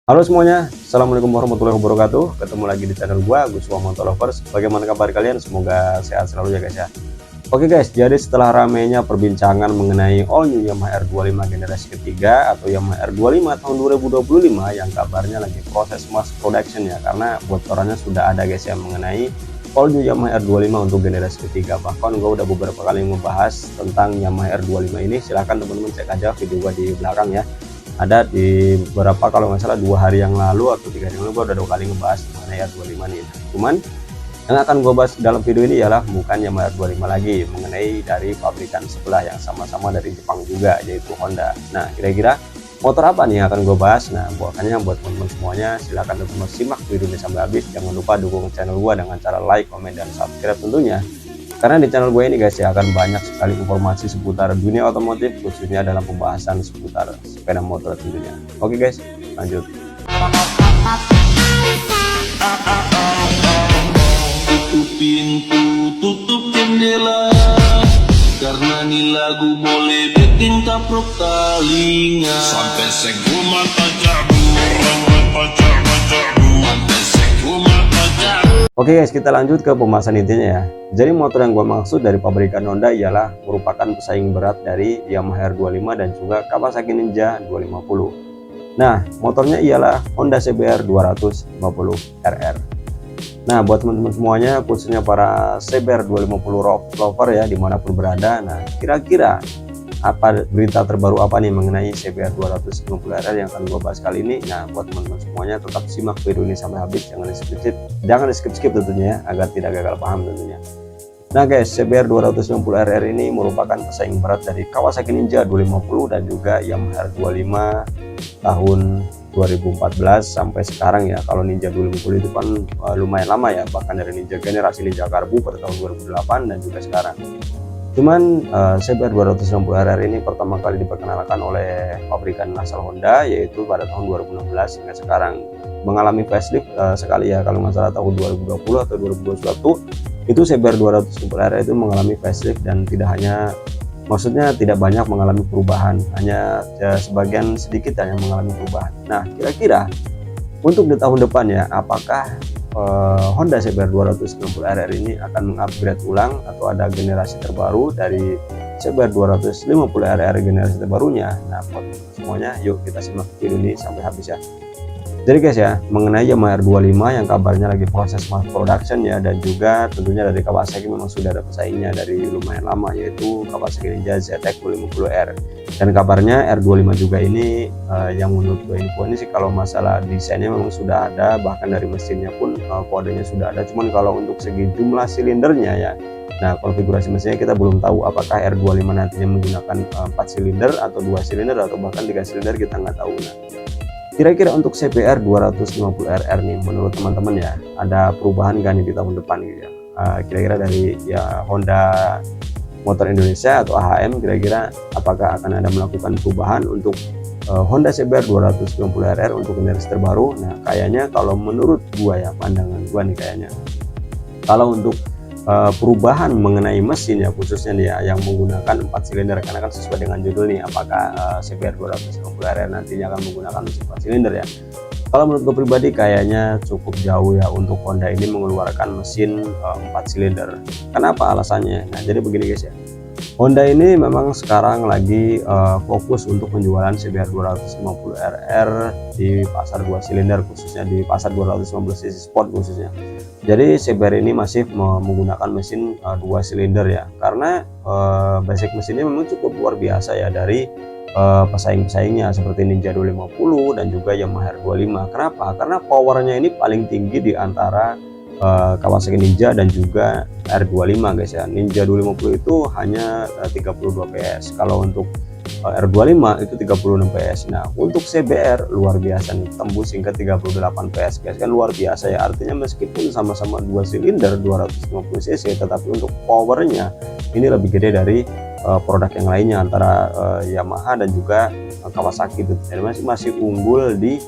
Halo semuanya, Assalamualaikum warahmatullahi wabarakatuh. Ketemu lagi di channel gua, Guswa Motolovers. Bagaimana kabar kalian? Semoga sehat selalu ya guys ya. Oke guys, jadi setelah ramainya perbincangan mengenai all new Yamaha R25 generasi ketiga atau Yamaha R25 tahun 2025 yang kabarnya lagi proses mass production ya, karena bocorannya sudah ada guys ya mengenai all new Yamaha R25 untuk generasi ketiga. Bahkan gua udah beberapa kali membahas tentang Yamaha R25 ini. Silahkan teman-teman cek aja video gua di belakang ya, ada di beberapa, kalau nggak salah 2 hari yang lalu atau 3 hari yang lalu gue udah 2 kali ngebahas mengenai R25 nih. Cuman yang akan gue bahas dalam video ini ialah bukan Yamaha R25 lagi, mengenai dari pabrikan sebelah yang sama-sama dari Jepang juga, yaitu Honda. Nah, kira-kira motor apa nih yang akan gue bahas? Nah, makanya buat teman-teman semuanya silahkan teman-teman simak video ini sampai habis. Jangan lupa dukung channel gue dengan cara like, komen, dan subscribe tentunya. Karena di channel gue ini guys ya akan banyak sekali informasi seputar dunia otomotif, khususnya dalam pembahasan seputar sepeda motor tentunya. Oke guys, lanjut. Tutup pintu, tutup jendela, karena nih lagu boleh bikin kaprok telinga. Sampai seguma tajabu, sampai seguma tajabu. Oke guys, kita lanjut ke pembahasan intinya ya. Jadi motor yang gue maksud dari pabrikan Honda ialah merupakan pesaing berat dari Yamaha R25 dan juga Kawasaki Ninja 250. Nah, motornya ialah Honda CBR 250 RR. Nah, buat teman-teman semuanya, khususnya para CBR 250 lover ya, dimanapun berada. Nah, kira-kira apa berita terbaru apa nih mengenai CBR 250 RR yang akan gue bahas kali ini? Nah, buat teman-teman semuanya tetap simak video ini sampai habis, jangan di skip tentunya ya, agar tidak gagal paham tentunya. Nah guys, CBR 250 RR ini merupakan pesaing berat dari Kawasaki Ninja 250 dan juga Yamaha R25 tahun 2014 sampai sekarang ya. Kalau Ninja 250 itu kan lumayan lama ya, bahkan dari generasi Ninja Karbu pada tahun 2008 dan juga sekarang. Cuman CBR 250 RR ini pertama kali diperkenalkan oleh pabrikan asal Honda, yaitu pada tahun 2016 hingga sekarang. Mengalami facelift sekali ya, kalau nggak salah tahun 2020 atau 2021 itu CBR 250 RR itu mengalami facelift, dan tidak hanya, maksudnya tidak banyak mengalami perubahan, hanya ya, sebagian sedikit yang mengalami perubahan. Nah, kira-kira untuk di tahun depan ya, apakah Honda CBR 250 RR ini akan mengupgrade ulang atau ada generasi terbaru dari CBR 250 RR generasi terbarunya? Nah, buat semuanya yuk kita simak video ini sampai habis ya. Jadi guys ya, mengenai Yamaha R25 yang kabarnya lagi proses mass production ya, dan juga tentunya dari Kawasaki memang sudah ada pesaingnya dari lumayan lama, yaitu Kawasaki Ninja ZX 250R. Dan kabarnya R25 juga ini yang menurut gue info ini sih, kalau masalah desainnya memang sudah ada, bahkan dari mesinnya pun kodenya sudah ada. Cuman kalau untuk segi jumlah silindernya ya, nah konfigurasi mesinnya kita belum tahu apakah R25 nantinya menggunakan 4 silinder atau 2 silinder atau bahkan 3 silinder, kita nggak tahu. Nah, kira-kira untuk CBR 250 RR nih, menurut teman-teman ya, ada perubahan gak nih di tahun depan gitu ya? Kira-kira dari ya Honda Motor Indonesia atau HM, kira-kira apakah akan ada melakukan perubahan untuk Honda CBR 250 RR untuk generasi terbaru? Nah, kayaknya kalau menurut gua ya, pandangan gua nih, kayaknya kalau untuk perubahan mengenai mesin ya, khususnya dia yang menggunakan 4 silinder, karena kan sesuai dengan judul nih, apakah CBR 250 RR nantinya akan menggunakan mesin 4 silinder ya. Kalau menurut gue pribadi kayaknya cukup jauh ya untuk Honda ini mengeluarkan mesin 4 silinder. Kenapa alasannya? Nah, jadi begini guys ya, Honda ini memang sekarang lagi fokus untuk penjualan CBR 250 RR di pasar 2 silinder, khususnya di pasar 250 cc sport khususnya. Jadi CBR ini masih menggunakan mesin 2 silinder ya, karena basic mesinnya memang cukup luar biasa ya dari pesaing-pesaingnya seperti Ninja 250 dan juga Yamaha R25. Kenapa? Karena powernya ini paling tinggi di antara Kawasaki Ninja dan juga R25 guys ya. Ninja 250 itu hanya 32 PS, kalau untuk R25 itu 36 PS. Nah, untuk CBR luar biasa nih, tembus hingga 38 PS guys, kan luar biasa ya. Artinya meskipun sama-sama 2 silinder 250 cc, tetapi untuk powernya ini lebih gede dari produk yang lainnya antara Yamaha dan juga Kawasaki itu. Jadi masih unggul di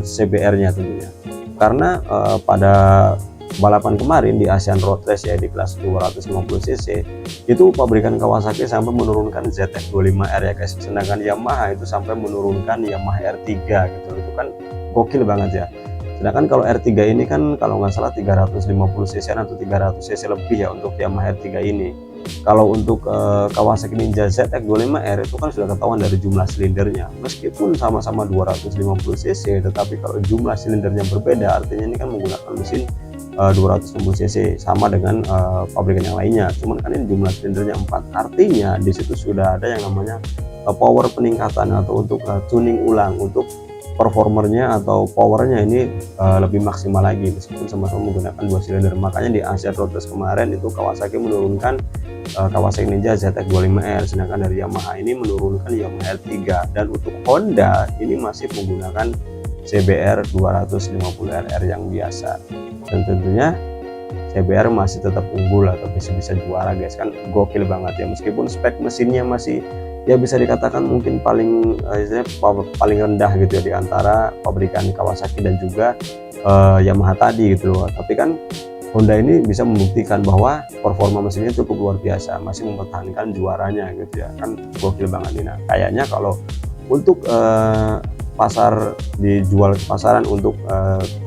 CBR-nya tentunya. Karena pada balapan kemarin di Asian Road Race ya, di kelas 250 cc itu pabrikan Kawasaki sampai menurunkan ZX 25R ya guys, sedangkan Yamaha itu sampai menurunkan Yamaha R3 gitu. Itu kan gokil banget ya. Sedangkan kalau R3 ini kan kalau nggak salah 350 cc atau 300 cc lebih ya untuk Yamaha R3 ini. Kalau untuk Kawasaki Ninja ZX25R itu kan sudah ketahuan dari jumlah silindernya. Meskipun sama-sama 250 cc, tetapi kalau jumlah silindernya berbeda, artinya ini kan menggunakan mesin 250 cc sama dengan pabrikan yang lainnya. Cuman kan ini jumlah silindernya 4, artinya di situ sudah ada yang namanya power peningkatan atau untuk tuning ulang untuk performernya atau powernya ini lebih maksimal lagi meskipun sama-sama menggunakan 2 silinder. Makanya di Asia Road Race kemarin itu Kawasaki menurunkan Kawasaki Ninja ZX25R, sedangkan dari Yamaha ini menurunkan Yamaha R3, dan untuk Honda ini masih menggunakan CBR 250RR yang biasa. Dan tentunya CBR masih tetap unggul atau bisa juara guys, kan gokil banget ya. Meskipun spek mesinnya masih ya bisa dikatakan mungkin paling rendah gitu ya di antara pabrikan Kawasaki dan juga Yamaha tadi gitu loh. Tapi kan Honda ini bisa membuktikan bahwa performa mesinnya cukup luar biasa, masih mempertahankan juaranya gitu ya, kan gokil banget ini. Nah, kayaknya kalau untuk pasar dijual ke pasaran untuk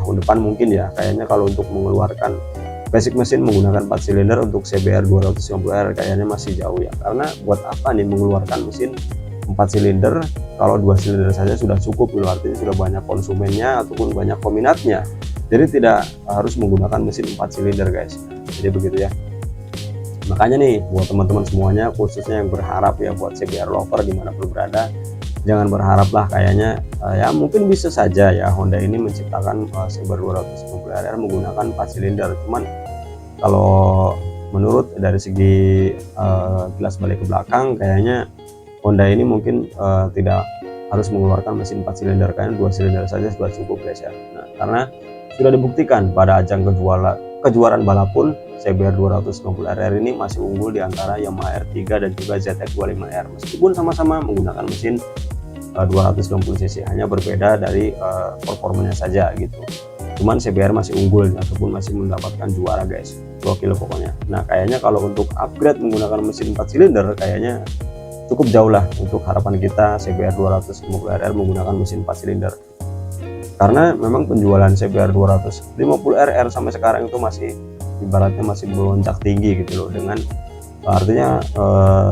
tahun depan mungkin ya, kayaknya kalau untuk mengeluarkan basic mesin menggunakan 4 silinder untuk CBR 250R kayaknya masih jauh ya. Karena buat apa nih mengeluarkan mesin 4 silinder kalau 2 silinder saja sudah cukup, artinya sudah banyak konsumennya ataupun banyak peminatnya. Jadi tidak harus menggunakan mesin 4 silinder guys. Jadi begitu ya. Makanya nih buat teman-teman semuanya, khususnya yang berharap ya, buat CBR lover dimanapun berada, jangan berharap lah kayaknya ya mungkin bisa saja ya Honda ini menciptakan CBR 250RR menggunakan 4 silinder. Cuman kalau menurut dari segi kilas balik ke belakang, kayaknya Honda ini mungkin tidak harus mengeluarkan mesin 4 silinder, kayaknya 2 silinder saja sudah cukup guys ya. Nah, karena sudah dibuktikan pada ajang kejuaraan balap pun CBR 250RR ini masih unggul di antara Yamaha R3 dan juga ZX25R, meskipun sama-sama menggunakan mesin 250 cc, hanya berbeda dari performanya saja gitu. Cuman CBR masih unggul ataupun masih mendapatkan juara guys, gokil pokoknya. Nah, kayaknya kalau untuk upgrade menggunakan mesin 4 silinder kayaknya cukup jauh lah untuk harapan kita CBR 250RR menggunakan mesin 4 silinder. Karena memang penjualan CBR 250RR sampai sekarang itu masih ibaratnya masih melonjak tinggi gitu loh, dengan artinya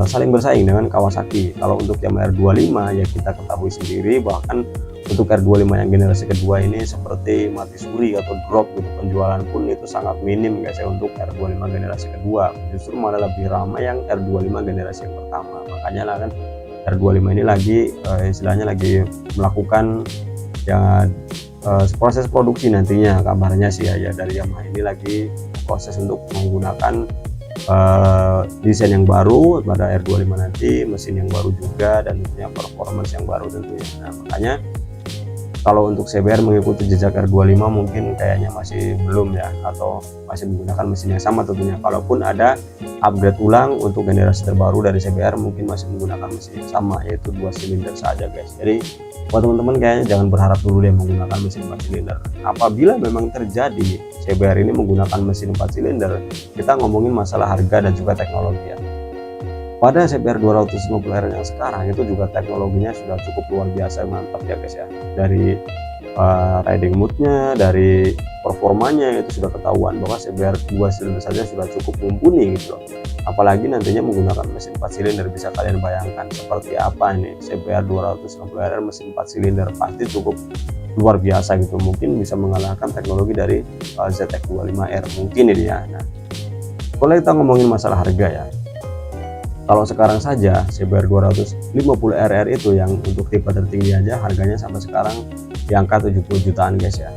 saling bersaing dengan Kawasaki. Kalau untuk Yamaha R25 ya kita ketahui sendiri, bahkan untuk R25 yang generasi kedua ini seperti mati suri atau drop gitu, penjualan pun itu sangat minim guys ya untuk R25 generasi kedua. Justru malah lebih ramai yang R25 generasi yang pertama. Makanya lah kan R25 ini lagi istilahnya lagi melakukan yang proses produksi nantinya, kabarnya sih ya dari Yamaha ini lagi proses untuk menggunakan desain yang baru pada R25 nanti, mesin yang baru juga, dan tentunya performance yang baru tentunya. Nah, makanya kalau untuk CBR mengikuti jejak R25 mungkin kayaknya masih belum ya, atau masih menggunakan mesin yang sama tentunya. Kalaupun ada upgrade ulang untuk generasi terbaru dari CBR mungkin masih menggunakan mesin yang sama, yaitu 2 silinder saja guys. Jadi buat teman-teman kayaknya jangan berharap dulu deh menggunakan mesin 4 silinder. Apabila memang terjadi CBR ini menggunakan mesin 4 silinder, kita ngomongin masalah harga dan juga teknologi ya. Pada CBR 250R yang sekarang itu juga teknologinya sudah cukup luar biasa mantap ya guys ya. Dari riding moodnya, dari performanya itu sudah ketahuan bahwa CBR 2 silinder saja sudah cukup mumpuni gitu loh. Apalagi nantinya menggunakan mesin 4 silinder, bisa kalian bayangkan seperti apa ini CBR 250R mesin 4 silinder, pasti cukup luar biasa gitu. Mungkin bisa mengalahkan teknologi dari ZX25R mungkin ini ya. Nah, kalau kita ngomongin masalah harga ya, kalau sekarang saja CBR 250RR itu yang untuk tipe tertinggi aja harganya sampai sekarang di angka 70 jutaan guys ya.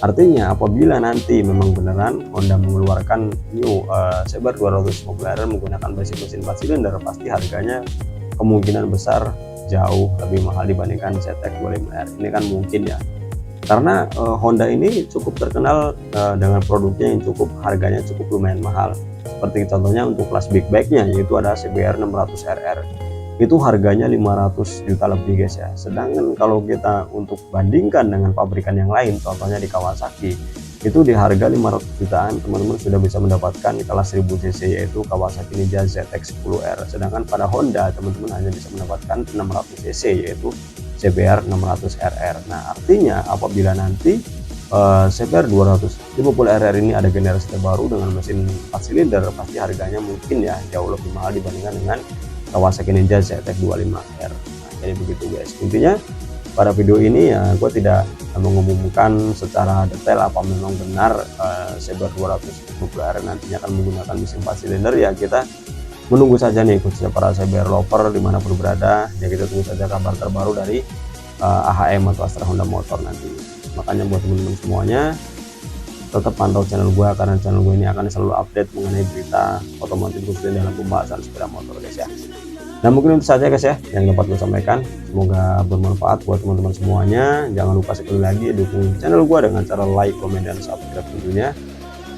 Artinya apabila nanti memang beneran Honda mengeluarkan new CBR 250RR menggunakan basic mesin 4 silinder, pasti harganya kemungkinan besar jauh lebih mahal dibandingkan ZX25R. Ini kan mungkin ya, karena Honda ini cukup terkenal dengan produknya yang cukup harganya cukup lumayan mahal. Seperti contohnya untuk kelas big bike-nya, yaitu ada CBR 600RR, itu harganya 500 juta lebih guys ya. Sedangkan kalau kita untuk bandingkan dengan pabrikan yang lain, contohnya di Kawasaki, itu di harga 500 jutaan teman-teman sudah bisa mendapatkan kelas 1000 cc yaitu Kawasaki Ninja ZX10R. Sedangkan pada Honda teman-teman hanya bisa mendapatkan 600 cc yaitu CBR 600 RR. Nah, artinya apabila nanti CBR 250 RR ini ada generasi terbaru dengan mesin 4 silinder, pasti harganya mungkin ya jauh lebih mahal dibandingkan dengan Kawasaki Ninja ZX25R. Nah, jadi begitu guys. Intinya pada video ini ya gue tidak mengumumkan secara detail apa memang benar CBR 250 RR nantinya akan menggunakan mesin 4 silinder. Ya kita menunggu saja nih khususnya para CBR lover dimanapun berada, ya kita tunggu saja kabar terbaru dari AHM atau Astra Honda Motor nanti. Makanya buat teman-teman semuanya tetap pantau channel gue, karena channel gue ini akan selalu update mengenai berita otomotif khususnya dalam pembahasan sepeda motor guys ya. Nah mungkin itu saja guys ya yang dapat gue sampaikan, semoga bermanfaat buat teman-teman semuanya. Jangan lupa sekali lagi dukung channel gue dengan cara like, komen, dan subscribe tentunya,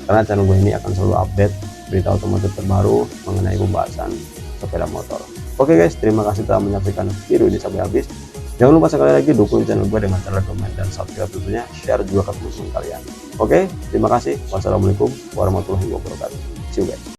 karena channel gue ini akan selalu update berita otomotif terbaru mengenai pembahasan sepeda motor. Oke guys, terima kasih telah menyaksikan video ini sampai habis. Jangan lupa sekali lagi dukung channel gue dengan cara komen dan subscribe tentunya, share juga ke teman-teman kalian. Oke, terima kasih. Wassalamualaikum warahmatullahi wabarakatuh. See you guys.